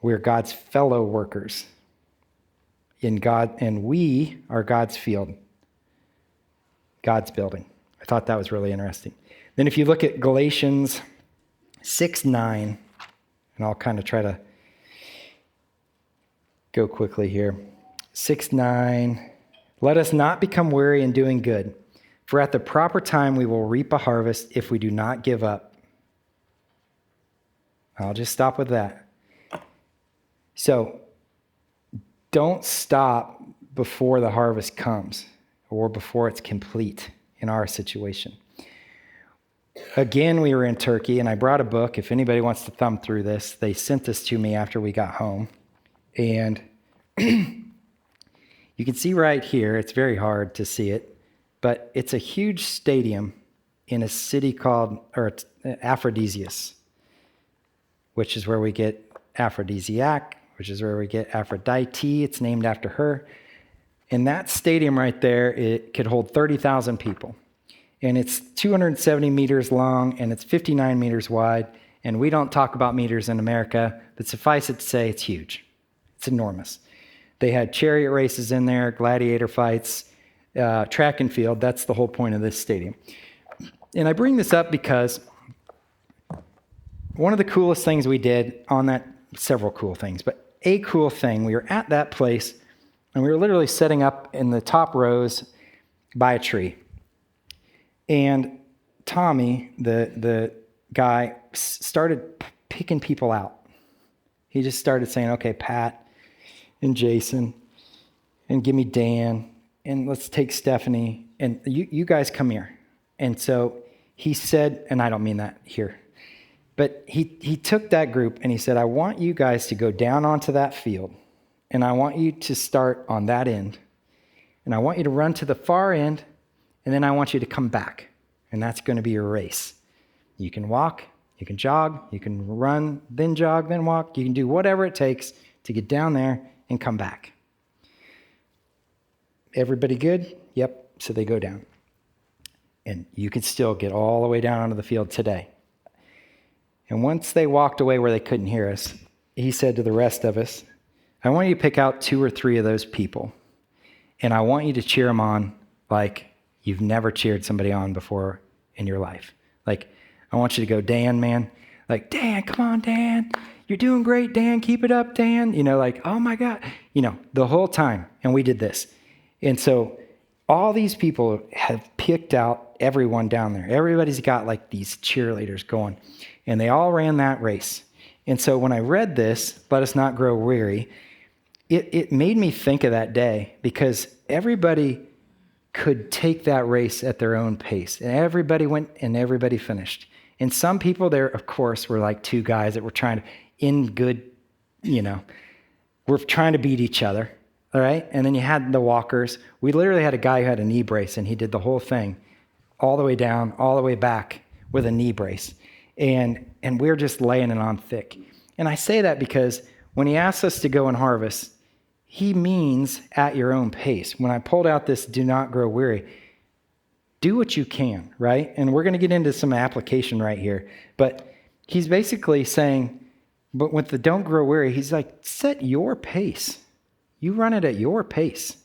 we're God's fellow workers in God, and we are God's field, God's building. I thought that was really interesting. Then if you look at Galatians 6:9, and I'll kind of try to go quickly here. 6:9, let us not become weary in doing good, for at the proper time we will reap a harvest if we do not give up. I'll just stop with that. So don't stop before the harvest comes or before it's complete in our situation. Again, we were in Turkey, and I brought a book. If anybody wants to thumb through this, they sent this to me after we got home. And you can see right here, it's very hard to see it, but it's a huge stadium in a city called Aphrodisias, which is where we get aphrodisiac, which is where we get Aphrodite. It's named after her. And that stadium right there, it could hold 30,000 people. And it's 270 meters long, and it's 59 meters wide. And we don't talk about meters in America, but suffice it to say, it's huge. It's enormous. They had chariot races in there, gladiator fights, track and field. That's the whole point of this stadium. And I bring this up because one of the coolest things we did on that, several cool things, but a cool thing, we were at that place, and we were literally setting up in the top rows by a tree. And Tommy, the guy, started picking people out. He just started saying, okay, Pat and Jason, and give me Dan, and let's take Stephanie, and you guys come here. And so he said, and I don't mean that here, but he took that group and he said, I want you guys to go down onto that field, and I want you to start on that end, and I want you to run to the far end, and then I want you to come back, and that's going to be your race. You can walk, you can jog, you can run, then jog, then walk. You can do whatever it takes to get down there and come back. Everybody good? Yep. So they go down. And you could still get all the way down onto the field today. And once they walked away where they couldn't hear us, he said to the rest of us, I want you to pick out 2 or 3 of those people, and I want you to cheer them on like you've never cheered somebody on before in your life. Like, I want you to go, Dan, man. Like, Dan, come on, Dan. You're doing great, Dan. Keep it up, Dan. You know, like, oh my God. You know, the whole time. And we did this. And so all these people have picked out everyone down there. Everybody's got like these cheerleaders going. And they all ran that race. And so when I read this, let us not grow weary, it made me think of that day, because everybody could take that race at their own pace. And everybody went and everybody finished. And some people there, of course, were like two guys that were trying to, we're trying to beat each other, all right? And then you had the walkers. We literally had a guy who had a knee brace, and he did the whole thing, all the way down, all the way back with a knee brace. And we're just laying it on thick. And I say that because when he asks us to go and harvest, he means at your own pace. When I pulled out this do not grow weary, do what you can, right? And we're going to get into some application right here. But he's basically saying, but with the don't grow weary, he's like, set your pace. You run it at your pace.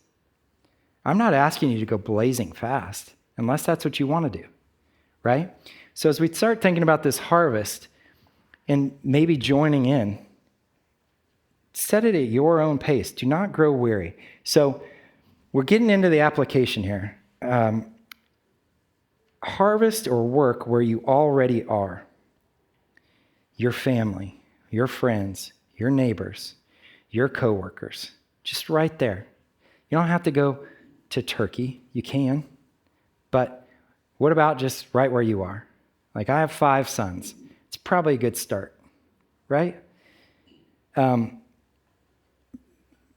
I'm not asking you to go blazing fast unless that's what you want to do, right? So as we start thinking about this harvest and maybe joining in, set it at your own pace. Do not grow weary. So we're getting into the application here. Harvest or work where you already are. Your family, your friends, your neighbors, your coworkers, just right there. You don't have to go to Turkey. You can. But what about just right where you are? Like, I have 5 sons. It's probably a good start, right?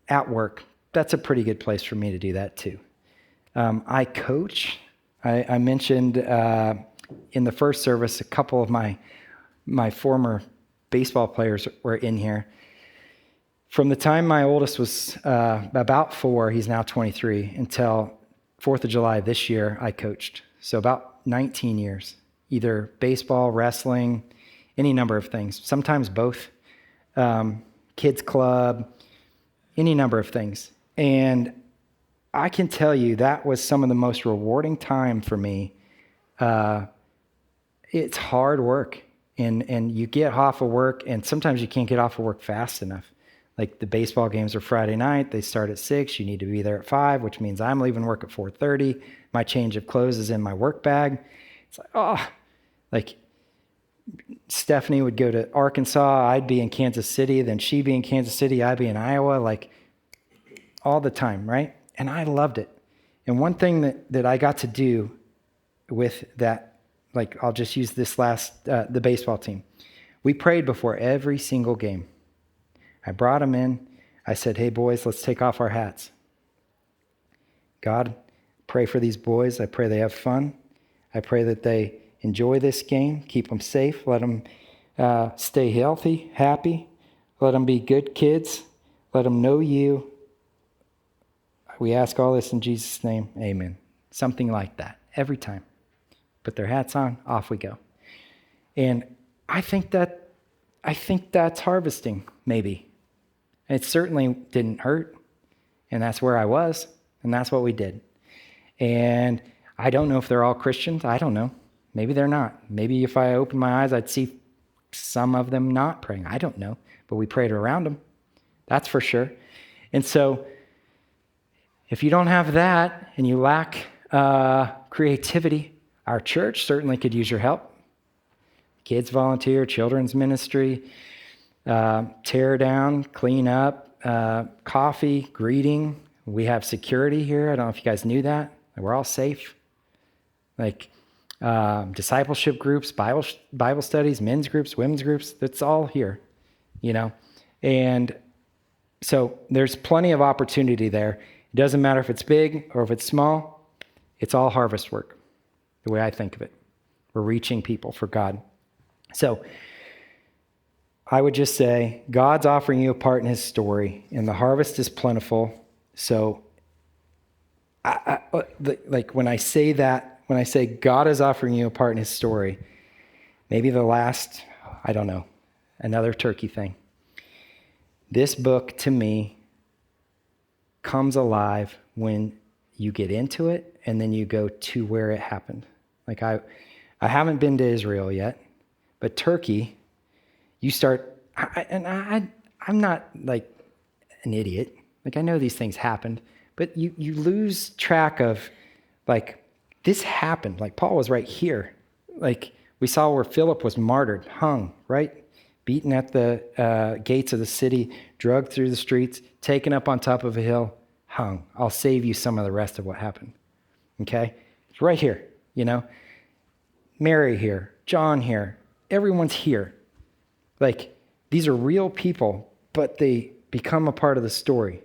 At work, that's a pretty good place for me to do that too. I coach. I mentioned in the first service, a couple of my former baseball players were in here. From the time my oldest was about 4, he's now 23, until 4th of July this year, I coached. So about 19 years, either baseball, wrestling, any number of things, sometimes both, kids club, any number of things. And I can tell you that was some of the most rewarding time for me. It's hard work, and you get off of work, and sometimes you can't get off of work fast enough. Like, the baseball games are Friday night. They start at 6. You need to be there at 5, which means I'm leaving work at 4:30. My change of clothes is in my work bag. It's like, Stephanie would go to Arkansas. I'd be in Kansas City. Then she'd be in Kansas City. I'd be in Iowa, like all the time, right? And I loved it. And one thing that I got to do with that, like, I'll just use this the baseball team. We prayed before every single game. I brought them in. I said, hey, boys, let's take off our hats. God, pray for these boys. I pray they have fun. I pray that they enjoy this game. Keep them safe. Let them stay healthy, happy. Let them be good kids. Let them know you. We ask all this in Jesus' name. Amen. Something like that every time. Put their hats on, off we go. And I think that's harvesting, maybe. It certainly didn't hurt. And that's where I was. And that's what we did. And I don't know if they're all Christians. I don't know. Maybe they're not. Maybe if I opened my eyes, I'd see some of them not praying. I don't know. But we prayed around them. That's for sure. And so if you don't have that and you lack creativity, our church certainly could use your help. Kids volunteer, children's ministry, tear down, clean up, coffee, greeting. We have security here. I don't know if you guys knew that. We're all safe. Like discipleship groups, Bible studies, men's groups, women's groups. That's all here, And so there's plenty of opportunity there. It doesn't matter if it's big or if it's small. It's all harvest work, the way I think of it. We're reaching people for God. So I would just say God's offering you a part in his story, and the harvest is plentiful. So when I say that, when I say God is offering you a part in his story, maybe the last, I don't know, another turkey thing. This book, to me, comes alive when you get into it and then you go to where it happened. Like I haven't been to Israel yet, but Turkey, you start, I'm not like an idiot. Like, I know these things happened, but you lose track of, like, this happened. Like, Paul was right here. Like, we saw where Philip was martyred, hung, right? Beaten at the gates of the city, dragged through the streets, taken up on top of a hill, hung. I'll save you some of the rest of what happened. Okay? It's right here, Mary here, John here. Everyone's here. Like, these are real people, but they become a part of the story.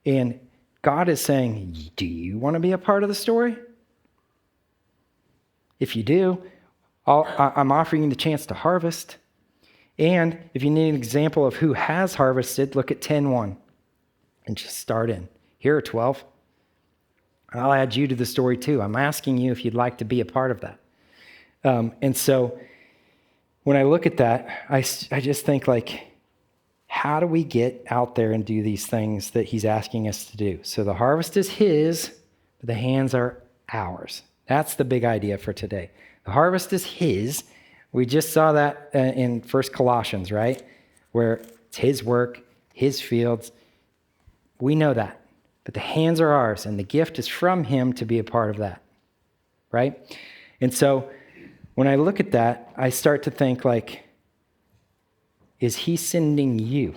And God is saying, do you want to be a part of the story? If you do, I'm offering you the chance to harvest. And if you need an example of who has harvested, look at 10:1 and just start in. Here are 12. I'll add you to the story too. I'm asking you if you'd like to be a part of that. And so when I look at that, I just think like, how do we get out there and do these things that he's asking us to do? So the harvest is his, but the hands are ours. That's the big idea for today. The harvest is his. We just saw that in 1 Colossians, right? Where it's his work, his fields. We know that. But the hands are ours, and the gift is from him to be a part of that, right? And so when I look at that, I start to think like, is he sending you?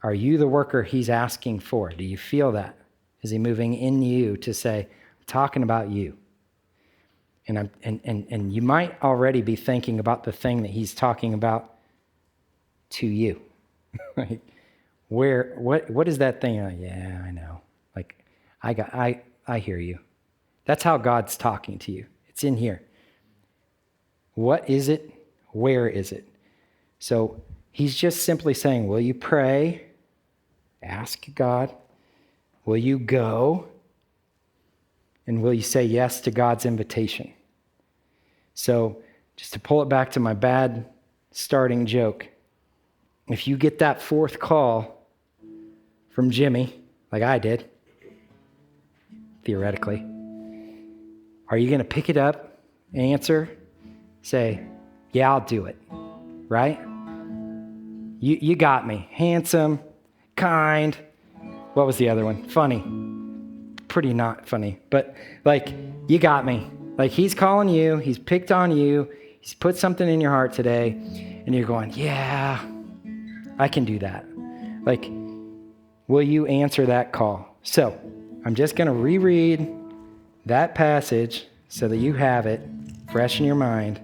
Are you the worker he's asking for? Do you feel that? Is he moving in you to say, I'm talking about you? And you might already be thinking about the thing that he's talking about to you. Like, what is that thing? Yeah, I know. Like, I hear you. That's how God's talking to you. It's in here. What is it? Where is it? So he's just simply saying, will you pray? Ask God. Will you go? And will you say yes to God's invitation? So just to pull it back to my bad starting joke, if you get that fourth call from Jimmy, like I did, theoretically, are you going to pick it up, answer, say, yeah, I'll do it, right? You got me. Handsome, kind. What was the other one? Funny. Pretty not funny, but like, you got me. Like, he's calling you, he's picked on you, he's put something in your heart today, and you're going, yeah, I can do that. Like, will you answer that call? So, I'm just going to reread that passage so that you have it fresh in your mind.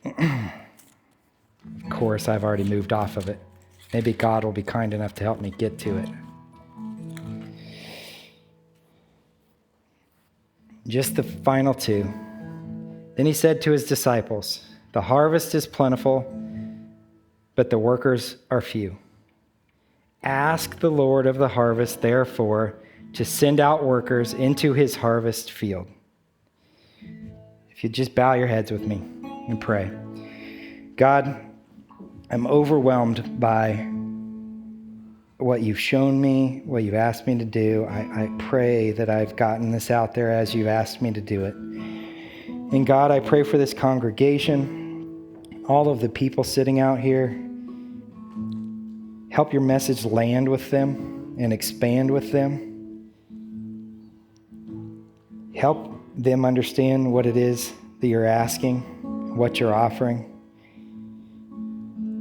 Of course, I've already moved off of it. Maybe God will be kind enough to help me get to it. Just the final two. Then he said to his disciples, the harvest is plentiful, but the workers are few. Ask the Lord of the harvest, therefore, to send out workers into his harvest field. If you just bow your heads with me and pray. God, I'm overwhelmed by what you've shown me, what you've asked me to do. I pray that I've gotten this out there as you've asked me to do it. And God, I pray for this congregation, all of the people sitting out here. Help your message land with them and expand with them. Help them understand what it is that you're asking, what you're offering.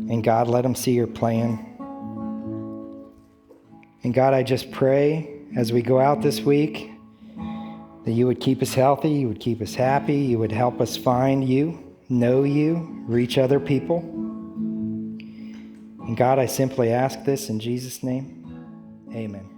And God, let them see your plan. And God, I just pray as we go out this week that you would keep us healthy, you would keep us happy, you would help us find you, know you, reach other people. And God, I simply ask this in Jesus' name. Amen.